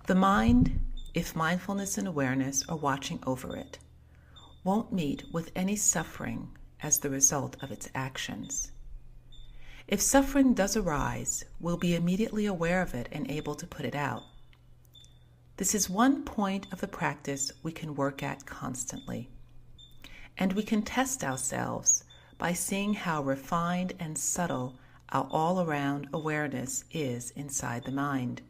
The mind, if mindfulness and awareness are watching over it, won't meet with any suffering as the result of its actions. If suffering does arise, we'll be immediately aware of it and able to put it out. This is one point of the practice we can work at constantly. And we can test ourselves by seeing how refined and subtle our all-around awareness is inside the mind.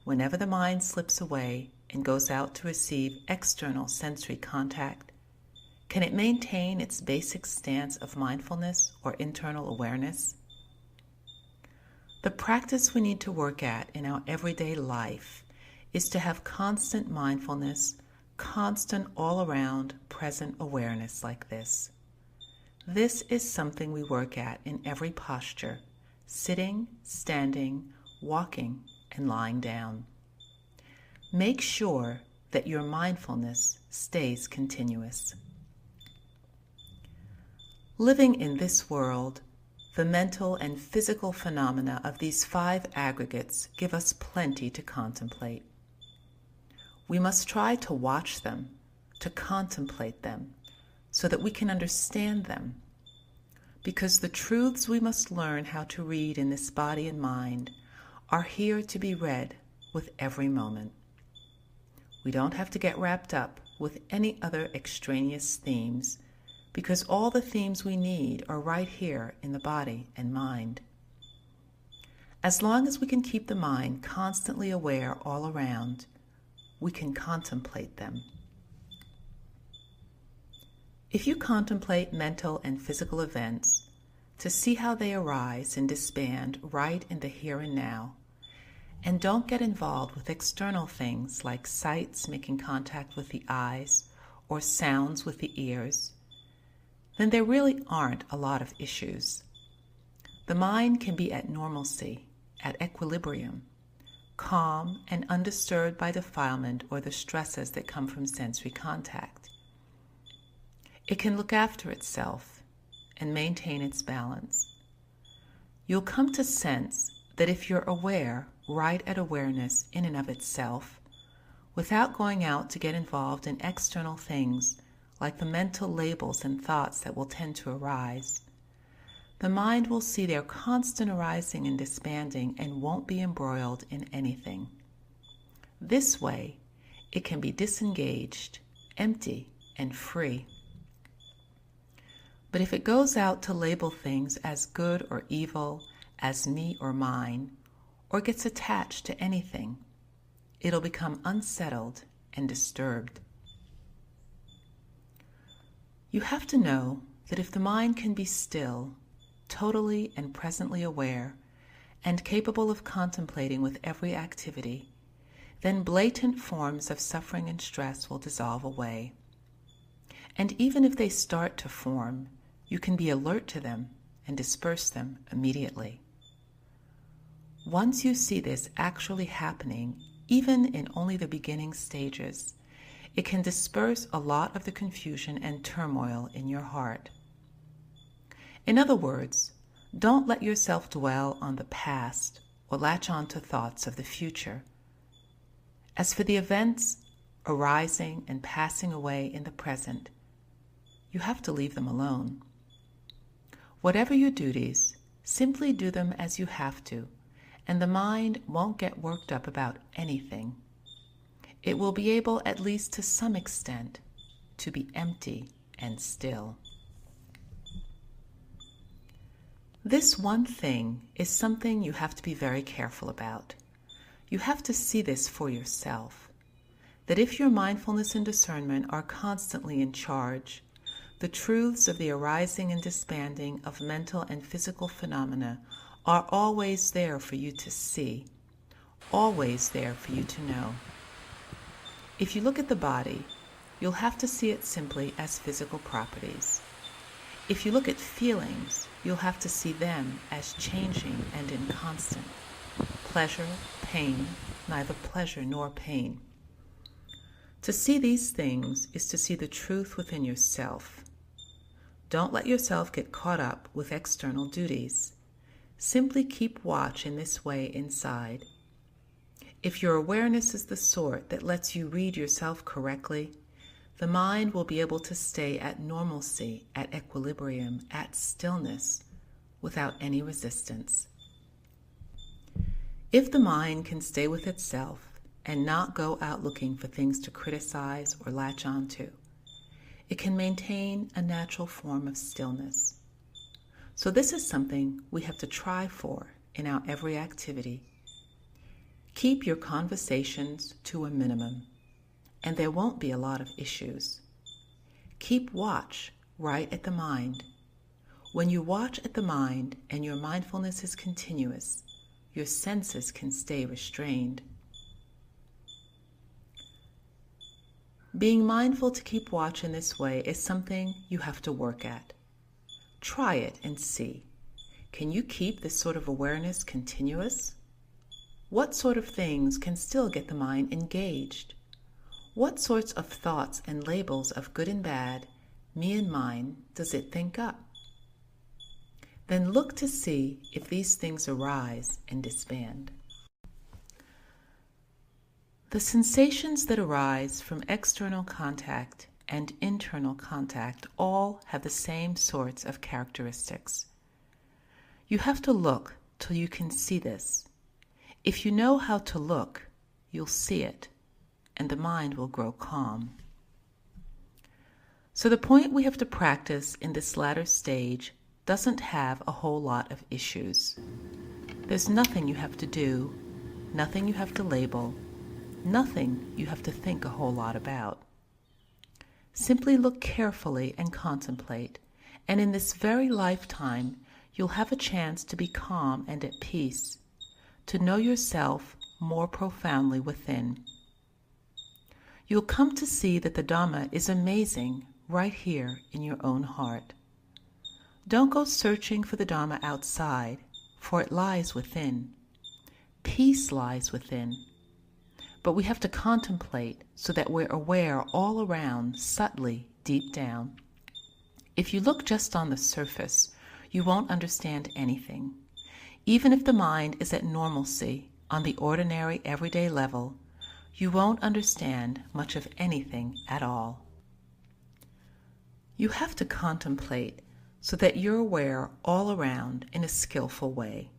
Whenever the mind slips away and goes out to receive external sensory contact, can it maintain its basic stance of mindfulness or internal awareness? The practice we need to work at in our everyday life is to have constant mindfulness, constant all-around present awareness like this. This is something we work at in every posture, sitting, standing, walking, and lying down. Make sure that your mindfulness stays continuous. Living in this world, the mental and physical phenomena of these 5 aggregates give us plenty to contemplate. We must try to watch them, to contemplate them, so that we can understand them. Because the truths we must learn how to read in this body and mind are here to be read with every moment. We don't have to get wrapped up with any other extraneous themes, because all the themes we need are right here in the body and mind. As long as we can keep the mind constantly aware all around, we can contemplate them. If you contemplate mental and physical events to see how they arise and disband right in the here and now, and don't get involved with external things like sights making contact with the eyes or sounds with the ears, then there really aren't a lot of issues. The mind can be at normalcy, at equilibrium, calm and undisturbed by defilement or the stresses that come from sensory contact. It can look after itself and maintain its balance. You'll come to sense that if you're aware right at awareness in and of itself, without going out to get involved in external things like the mental labels and thoughts that will tend to arise, the mind will see their constant arising and disbanding and won't be embroiled in anything. This way, it can be disengaged, empty, and free. But if it goes out to label things as good or evil, as me or mine, or gets attached to anything, it'll become unsettled and disturbed. You have to know that if the mind can be still, totally and presently aware, and capable of contemplating with every activity, then blatant forms of suffering and stress will dissolve away. And even if they start to form, you can be alert to them and disperse them immediately. Once you see this actually happening, even in only the beginning stages, it can disperse a lot of the confusion and turmoil in your heart. In other words, don't let yourself dwell on the past or latch on to thoughts of the future. As for the events arising and passing away in the present, you have to leave them alone. Whatever your duties, simply do them as you have to, and the mind won't get worked up about anything. It will be able, at least to some extent, to be empty and still. This one thing is something you have to be very careful about. You have to see this for yourself, that if your mindfulness and discernment are constantly in charge, the truths of the arising and disbanding of mental and physical phenomena are always there for you to see, always there for you to know. If you look at the body, you'll have to see it simply as physical properties. If you look at feelings, you'll have to see them as changing and inconstant. Pleasure, pain, neither pleasure nor pain. To see these things is to see the truth within yourself. Don't let yourself get caught up with external duties. Simply keep watch in this way inside. If your awareness is the sort that lets you read yourself correctly, the mind will be able to stay at normalcy, at equilibrium, at stillness, without any resistance. If the mind can stay with itself and not go out looking for things to criticize or latch onto, it can maintain a natural form of stillness. So this is something we have to try for in our every activity. Keep your conversations to a minimum, and there won't be a lot of issues. Keep watch right at the mind. When you watch at the mind and your mindfulness is continuous, your senses can stay restrained. Being mindful to keep watch in this way is something you have to work at. Try it and see. Can you keep this sort of awareness continuous? What sort of things can still get the mind engaged? What sorts of thoughts and labels of good and bad, me and mine, does it think up? Then look to see if these things arise and disband. The sensations that arise from external contact and internal contact all have the same sorts of characteristics. You have to look till you can see this. If you know how to look, you'll see it, and the mind will grow calm. So the point we have to practice in this latter stage doesn't have a whole lot of issues. There's nothing you have to do, nothing you have to label, nothing you have to think a whole lot about. Simply look carefully and contemplate, and in this very lifetime, you'll have a chance to be calm and at peace, to know yourself more profoundly within. You'll come to see that the Dhamma is amazing right here in your own heart. Don't go searching for the Dhamma outside, for it lies within. Peace lies within. But we have to contemplate so that we're aware all around, subtly, deep down. If you look just on the surface, you won't understand anything. Even if the mind is at normalcy, on the ordinary, everyday level, you won't understand much of anything at all. You have to contemplate so that you're aware all around in a skillful way.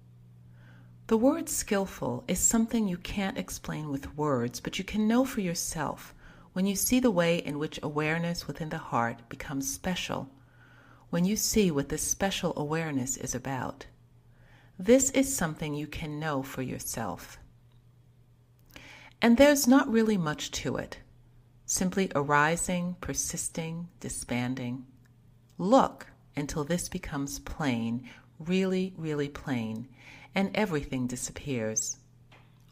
The word skillful is something you can't explain with words, but you can know for yourself when you see the way in which awareness within the heart becomes special, when you see what this special awareness is about. This is something you can know for yourself. And there's not really much to it, simply arising, persisting, disbanding. Look until this becomes plain, really, really plain, and everything disappears.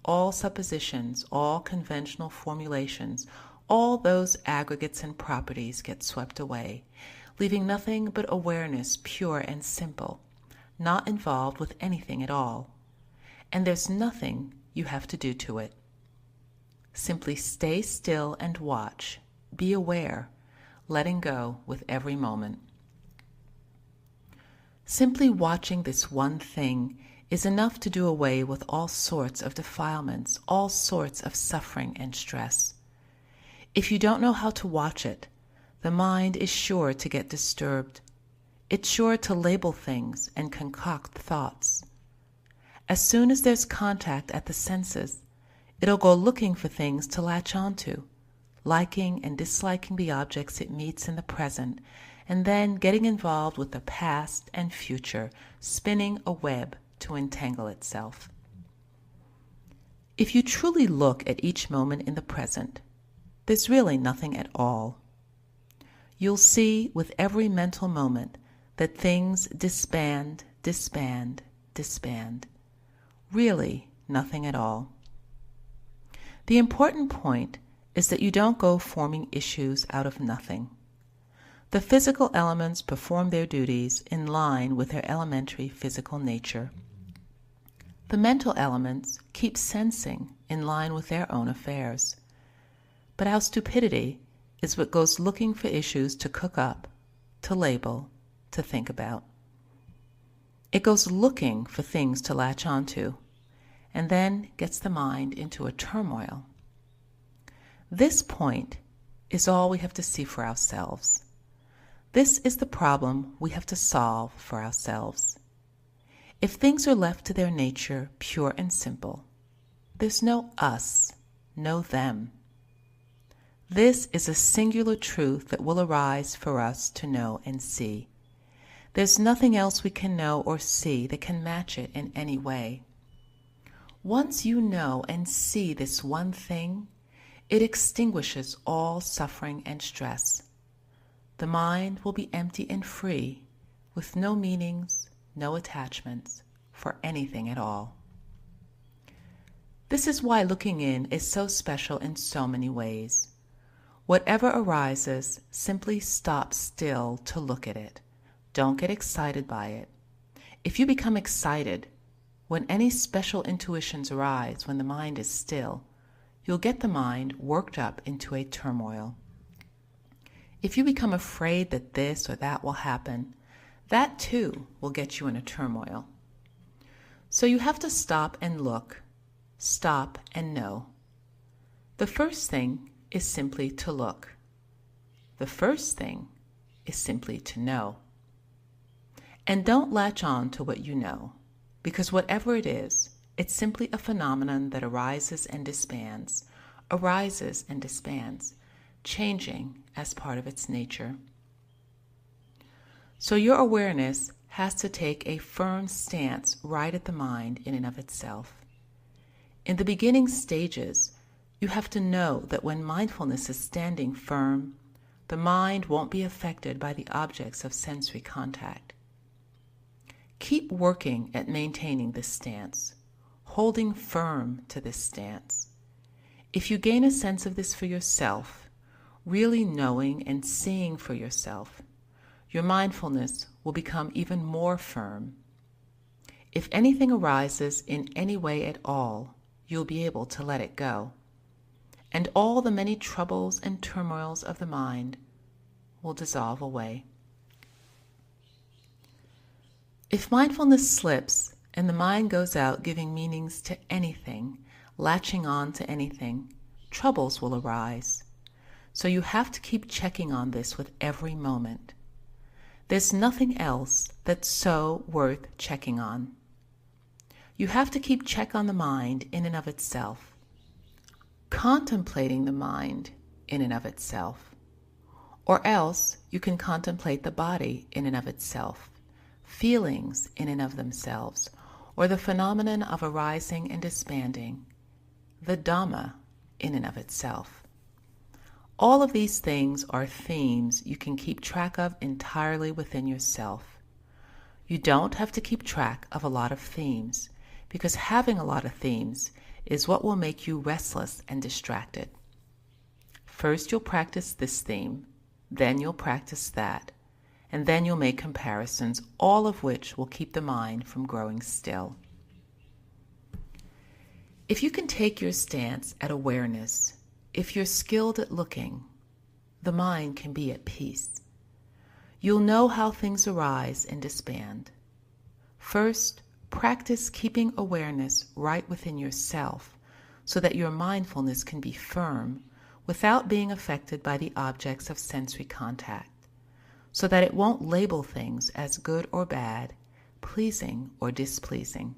All suppositions, all conventional formulations, all those aggregates and properties get swept away, leaving nothing but awareness, pure and simple, not involved with anything at all. And there's nothing you have to do to it. Simply stay still and watch, be aware, letting go with every moment. Simply watching this one thing is enough to do away with all sorts of defilements, all sorts of suffering and stress. If you don't know how to watch it, the mind is sure to get disturbed. It's sure to label things and concoct thoughts. As soon as there's contact at the senses, it'll go looking for things to latch onto, liking and disliking the objects it meets in the present, and then getting involved with the past and future, spinning a web to entangle itself. If you truly look at each moment in the present, there's really nothing at all. You'll see with every mental moment that things disband, disband, disband. Really nothing at all. The important point is that you don't go forming issues out of nothing. The physical elements perform their duties in line with their elementary physical nature. The mental elements keep sensing in line with their own affairs. But our stupidity is what goes looking for issues to cook up, to label, to think about. It goes looking for things to latch onto, and then gets the mind into a turmoil. This point is all we have to see for ourselves. This is the problem we have to solve for ourselves. If things are left to their nature, pure and simple, there's no us, no them. This is a singular truth that will arise for us to know and see. There's nothing else we can know or see that can match it in any way. Once you know and see this one thing, it extinguishes all suffering and stress. The mind will be empty and free, with no meanings, no attachments for anything at all. This is why looking in is so special in so many ways. Whatever arises, simply stop still to look at it. Don't get excited by it. If you become excited, when any special intuitions arise when the mind is still, you'll get the mind worked up into a turmoil. If you become afraid that this or that will happen, that too will get you in a turmoil. So you have to stop and look, stop and know. The first thing is simply to look. The first thing is simply to know. And don't latch on to what you know, because whatever it is, it's simply a phenomenon that arises and disbands, changing as part of its nature. So your awareness has to take a firm stance right at the mind in and of itself. In the beginning stages, you have to know that when mindfulness is standing firm, the mind won't be affected by the objects of sensory contact. Keep working at maintaining this stance, holding firm to this stance. If you gain a sense of this for yourself, really knowing and seeing for yourself, your mindfulness will become even more firm. If anything arises in any way at all, you'll be able to let it go. And all the many troubles and turmoils of the mind will dissolve away. If mindfulness slips and the mind goes out giving meanings to anything, latching on to anything, troubles will arise. So you have to keep checking on this with every moment. There's nothing else that's so worth checking on. You have to keep check on the mind in and of itself, contemplating the mind in and of itself. Or else you can contemplate the body in and of itself, feelings in and of themselves, or the phenomenon of arising and disbanding, the Dhamma in and of itself. All of these things are themes you can keep track of entirely within yourself. You don't have to keep track of a lot of themes, because having a lot of themes is what will make you restless and distracted. First you'll practice this theme, then you'll practice that, and then you'll make comparisons, all of which will keep the mind from growing still. If you can take your stance at awareness, if you're skilled at looking, the mind can be at peace. You'll know how things arise and disband. First, practice keeping awareness right within yourself so that your mindfulness can be firm without being affected by the objects of sensory contact, so that it won't label things as good or bad, pleasing or displeasing.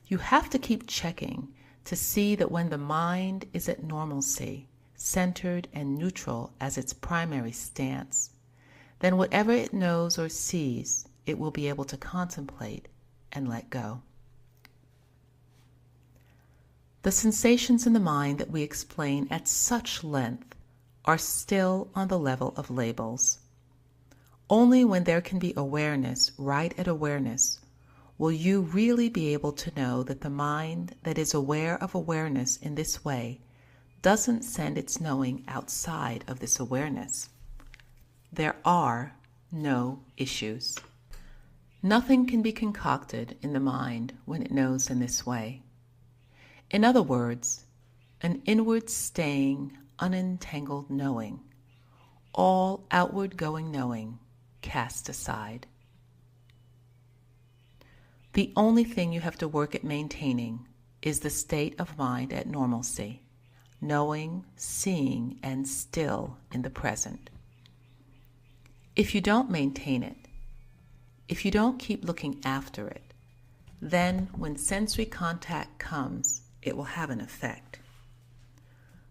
You have to keep checking to see that when the mind is at normalcy, centered and neutral as its primary stance, then whatever it knows or sees, it will be able to contemplate and let go. The sensations in the mind that we explain at such length are still on the level of labels. Only when there can be awareness right at awareness will you really be able to know that the mind that is aware of awareness in this way doesn't send its knowing outside of this awareness. There are no issues. Nothing can be concocted in the mind when it knows in this way. In other words, an inward staying, unentangled knowing, all outward going knowing cast aside. The only thing you have to work at maintaining is the state of mind at normalcy, knowing, seeing, and still in the present. If you don't maintain it, if you don't keep looking after it, then when sensory contact comes, it will have an effect.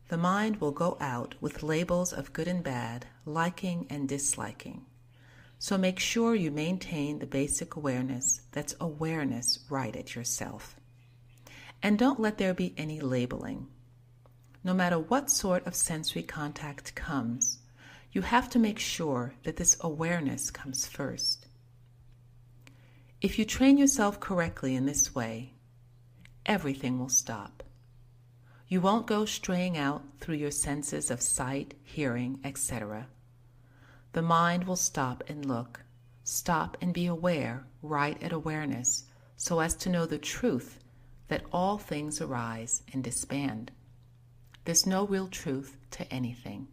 The mind will go out with labels of good and bad, liking and disliking. So make sure you maintain the basic awareness that's awareness right at yourself. And don't let there be any labeling. No matter what sort of sensory contact comes, you have to make sure that this awareness comes first. If you train yourself correctly in this way, everything will stop. You won't go straying out through your senses of sight, hearing, etc. The mind will stop and look, stop and be aware right at awareness, so as to know the truth that all things arise and disband. There's no real truth to anything.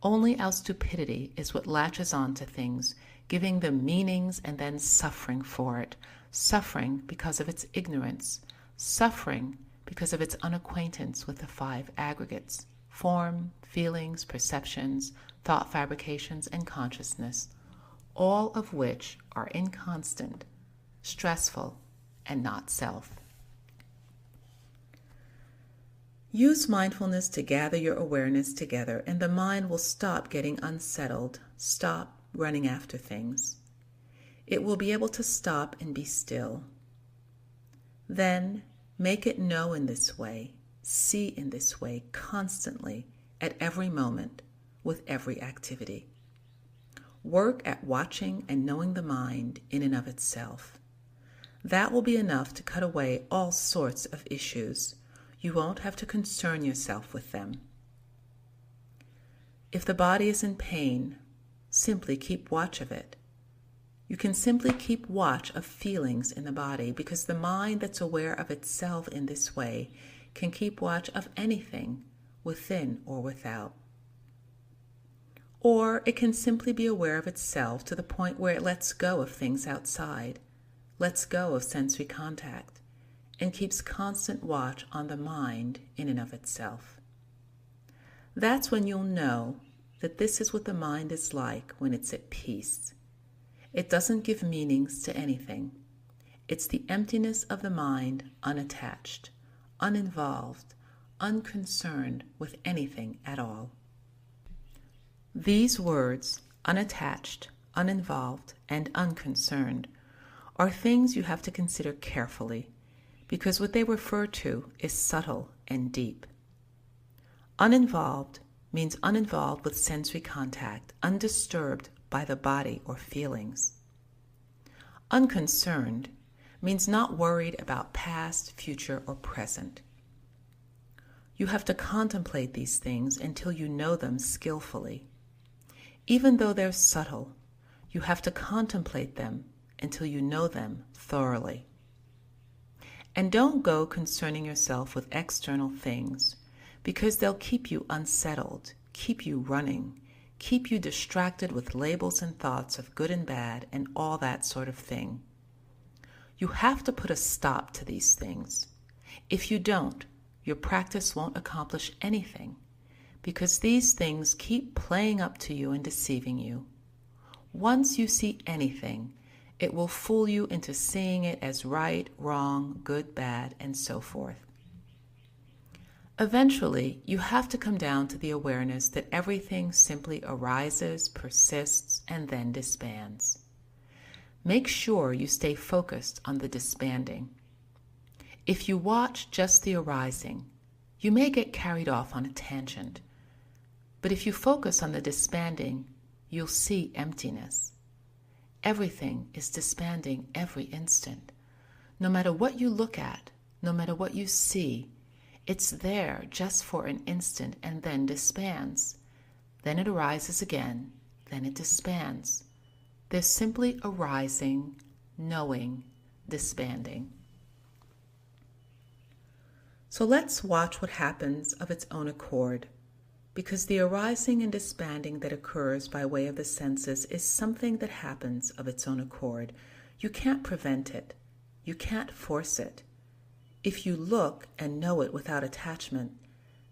Only our stupidity is what latches on to things, giving them meanings and then suffering for it, suffering because of its ignorance, suffering because of its unacquaintance with the five aggregates: form, feelings, perceptions, thought fabrications, and consciousness, all of which are inconstant, stressful, and not self. Use mindfulness to gather your awareness together, and the mind will stop getting unsettled, stop running after things. It will be able to stop and be still. Then make it know in this way, see in this way constantly, at every moment, with every activity. Work at watching and knowing the mind in and of itself. That will be enough to cut away all sorts of issues. You won't have to concern yourself with them. If the body is in pain, simply keep watch of it. You can simply keep watch of feelings in the body, because the mind that's aware of itself in this way can keep watch of anything within or without. Or it can simply be aware of itself to the point where it lets go of things outside, lets go of sensory contact, and keeps constant watch on the mind in and of itself. That's when you'll know that this is what the mind is like when it's at peace. It doesn't give meanings to anything. It's the emptiness of the mind, unattached, uninvolved, unconcerned with anything at all. These words, unattached, uninvolved, and unconcerned, are things you have to consider carefully, because what they refer to is subtle and deep. Uninvolved means uninvolved with sensory contact, undisturbed by the body or feelings. Unconcerned means not worried about past, future, or present. You have to contemplate these things until you know them skillfully. Even though they're subtle, you have to contemplate them until you know them thoroughly. And don't go concerning yourself with external things, because they'll keep you unsettled, keep you running, keep you distracted with labels and thoughts of good and bad and all that sort of thing. You have to put a stop to these things. If you don't, your practice won't accomplish anything, because these things keep playing up to you and deceiving you. Once you see anything, it will fool you into seeing it as right, wrong, good, bad, and so forth. Eventually, you have to come down to the awareness that everything simply arises, persists, and then disbands. Make sure you stay focused on the disbanding. If you watch just the arising, you may get carried off on a tangent. But if you focus on the disbanding, you'll see emptiness. Everything is disbanding every instant. No matter what you look at, no matter what you see, it's there just for an instant and then disbands. Then it arises again, then it disbands. There's simply arising, knowing, disbanding. So let's watch what happens of its own accord, because the arising and disbanding that occurs by way of the senses is something that happens of its own accord. You can't prevent it. You can't force it. If you look and know it without attachment,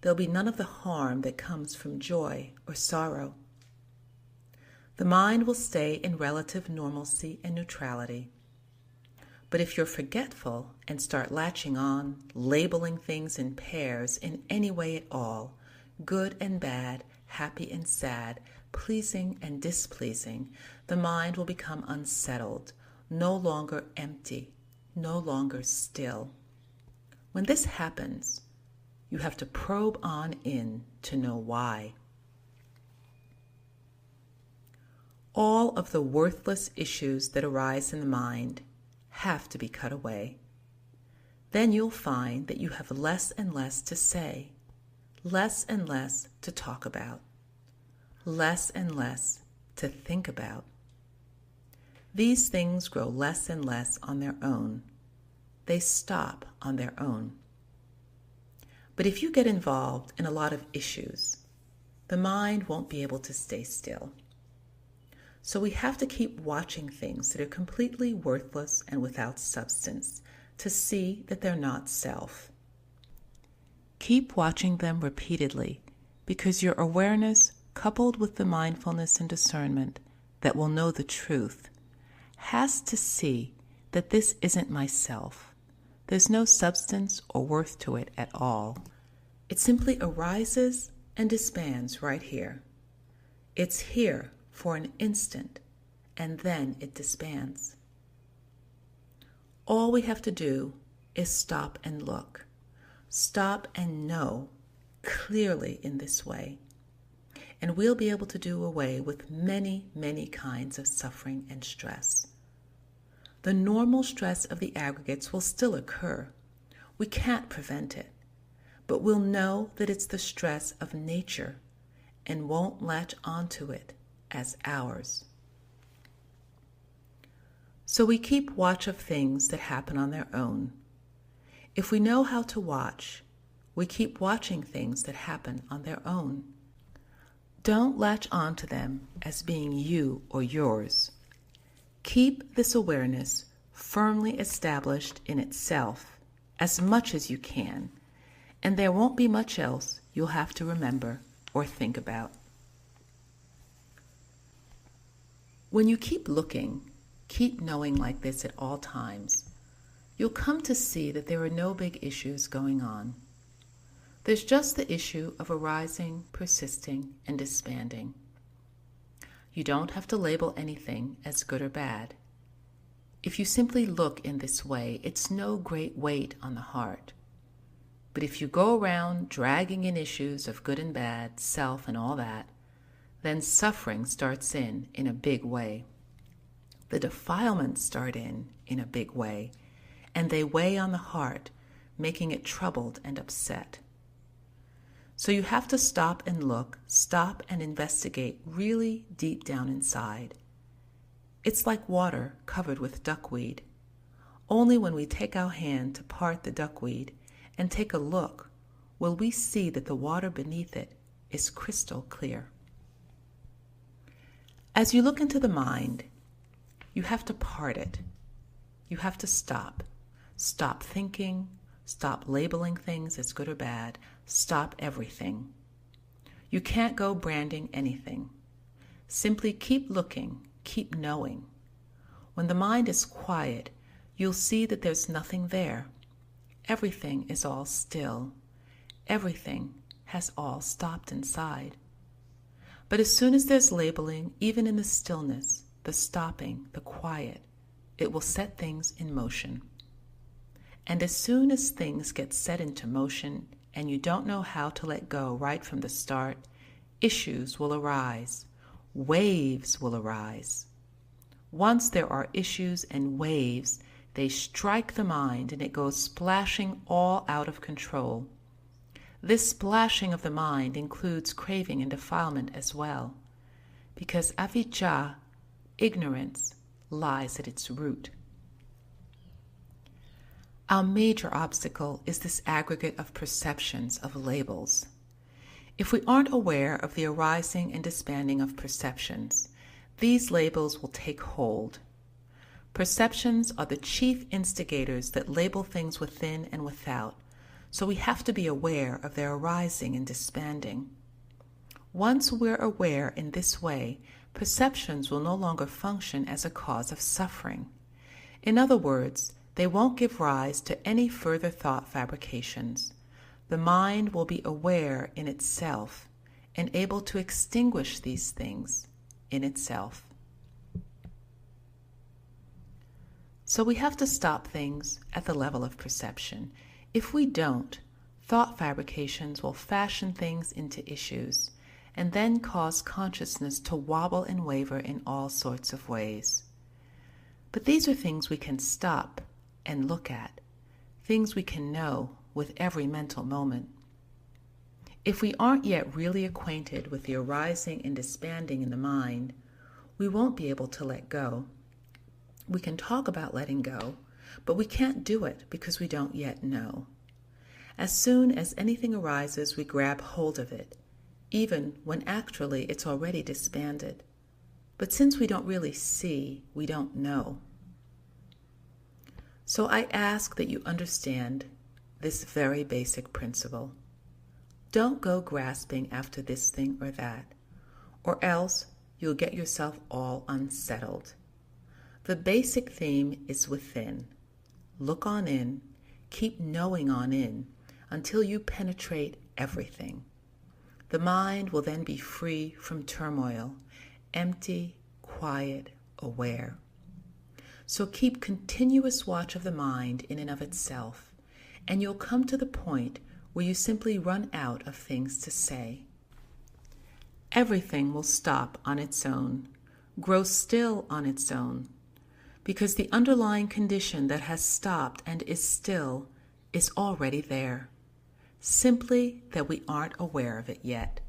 there'll be none of the harm that comes from joy or sorrow. The mind will stay in relative normalcy and neutrality. But if you're forgetful and start latching on, labeling things in pairs in any way at all, good and bad, happy and sad, pleasing and displeasing, the mind will become unsettled, no longer empty, no longer still. When this happens, you have to probe on in to know why. All of the worthless issues that arise in the mind have to be cut away. Then you'll find that you have less and less to say, less and less to talk about, less and less to think about. These things grow less and less on their own. They stop on their own. But if you get involved in a lot of issues, the mind won't be able to stay still. So we have to keep watching things that are completely worthless and without substance to see that they're not self. Keep watching them repeatedly because your awareness, coupled with the mindfulness and discernment that will know the truth, has to see that this isn't myself. There's no substance or worth to it at all. It simply arises and disbands right here. It's here for an instant, and then it disbands. All we have to do is stop and look, stop and know clearly in this way, and we'll be able to do away with many, many kinds of suffering and stress. The normal stress of the aggregates will still occur. We can't prevent it, but we'll know that it's the stress of nature and won't latch onto it as ours. So we keep watch of things that happen on their own. If we know how to watch, we keep watching things that happen on their own. Don't latch onto them as being you or yours. Keep this awareness firmly established in itself as much as you can, and there won't be much else you'll have to remember or think about. When you keep looking, keep knowing like this at all times, you'll come to see that there are no big issues going on. There's just the issue of arising, persisting, and disbanding. You don't have to label anything as good or bad. If you simply look in this way, it's no great weight on the heart. But if you go around dragging in issues of good and bad, self, and all that, then suffering starts in a big way. The defilements start in a big way, and they weigh on the heart, making it troubled and upset. So you have to stop and look, stop and investigate really deep down inside. It's like water covered with duckweed. Only when we take our hand to part the duckweed and take a look will we see that the water beneath it is crystal clear. As you look into the mind, you have to part it. You have to stop. Stop thinking. Stop labeling things as good or bad. Stop everything. You can't go branding anything. Simply keep looking, keep knowing. When the mind is quiet, you'll see that there's nothing there. Everything is all still. Everything has all stopped inside. But as soon as there's labeling, even in the stillness, the stopping, the quiet, it will set things in motion. And as soon as things get set into motion and you don't know how to let go right from the start, issues will arise, waves will arise. Once there are issues and waves, they strike the mind and it goes splashing all out of control. This splashing of the mind includes craving and defilement as well, because avijja, ignorance, lies at its root. Our major obstacle is this aggregate of perceptions of labels. If we aren't aware of the arising and disbanding of perceptions, these labels will take hold. Perceptions are the chief instigators that label things within and without, so we have to be aware of their arising and disbanding. Once we're aware in this way, perceptions will no longer function as a cause of suffering. In other words, they won't give rise to any further thought fabrications. The mind will be aware in itself and able to extinguish these things in itself. So we have to stop things at the level of perception. If we don't, thought fabrications will fashion things into issues and then cause consciousness to wobble and waver in all sorts of ways. But these are things we can stop and look at, things we can know with every mental moment. If we aren't yet really acquainted with the arising and disbanding in the mind, we won't be able to let go. We can talk about letting go, but we can't do it because we don't yet know. As soon as anything arises, we grab hold of it, even when actually it's already disbanded. But since we don't really see, we don't know. So I ask that you understand this very basic principle. Don't go grasping after this thing or that, or else you'll get yourself all unsettled. The basic theme is within. Look on in, keep knowing on in, until you penetrate everything. The mind will then be free from turmoil, empty, quiet, aware. So keep continuous watch of the mind in and of itself, and you'll come to the point where you simply run out of things to say. Everything will stop on its own, grow still on its own, because the underlying condition that has stopped and is still is already there, simply that we aren't aware of it yet.